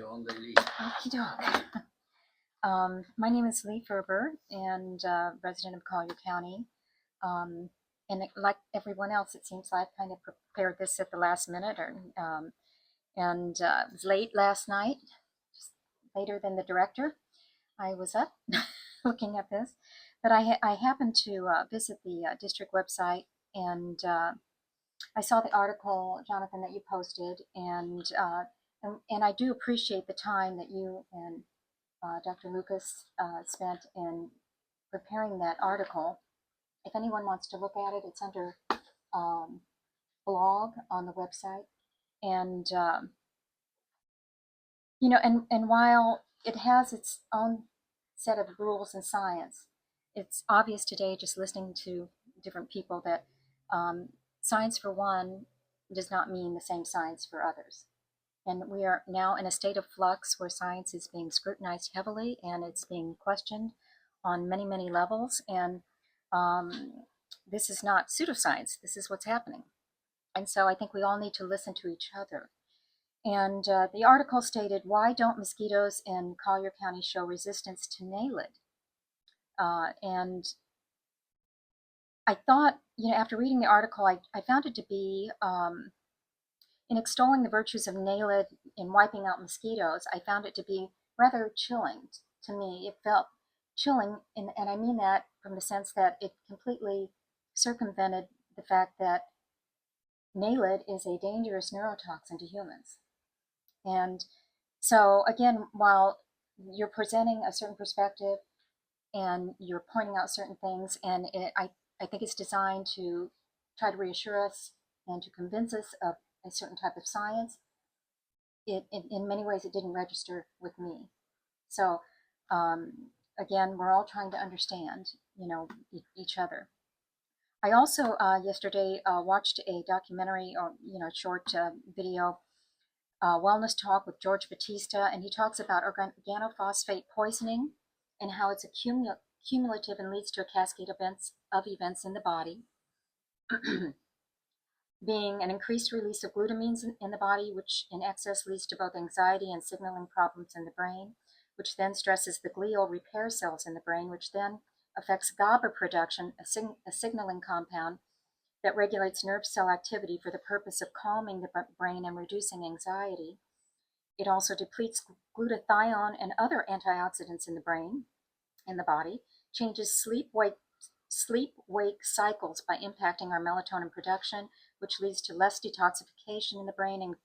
on the Lee. Okie doke. My name is Lee Ferber, and resident of Collier County. And like everyone else, it seems like kind of prepared this at the last minute, and it was late last night, just later than the director. I was up looking at this, but I happened to visit the district website, and I saw the article, Jonathan, that you posted, and I do appreciate the time that you and Dr. Lucas spent in preparing that article. If anyone wants to look at it, it's under blog on the website. And, you know, and while it has its own set of rules in science, it's obvious today, just listening to different people, that science for one does not mean the same science for others. And we are now in a state of flux where science is being scrutinized heavily, and it's being questioned on many, many levels. And this is not pseudoscience. This is what's happening. And so I think we all need to listen to each other. And the article stated, "Why don't mosquitoes in Collier County show resistance to Naled?" And I thought, you know, after reading the article, I found it to be, in extolling the virtues of Naled in wiping out mosquitoes, I found it to be rather chilling to me. It felt chilling, and I mean that from the sense that it completely circumvented the fact that Naled is a dangerous neurotoxin to humans. And so, again, while you're presenting a certain perspective and you're pointing out certain things, and I think it's designed to try to reassure us and to convince us of a certain type of science, in many ways it didn't register with me. So again, we're all trying to understand, you know, each other. I also yesterday watched a documentary, or short video, Wellness Talk with George Batista, and he talks about organophosphate poisoning and how it's cumulative and leads to a cascade of events in the body. Being an increased release of glutamines in the body, which in excess leads to both anxiety and signaling problems in the brain, which then stresses the glial repair cells in the brain, which then affects GABA production, a signaling compound that regulates nerve cell activity for the purpose of calming the brain and reducing anxiety. It also depletes glutathione and other antioxidants in the brain, in the body, changes sleep-wake cycles by impacting our melatonin production, which leads to less detoxification in the brain and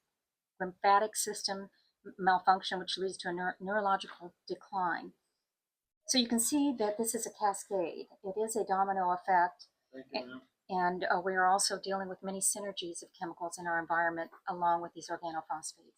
lymphatic system malfunction, which leads to a neurological decline. So you can see that this is a cascade. It is a domino effect. And we are also dealing with many synergies of chemicals in our environment along with these organophosphates.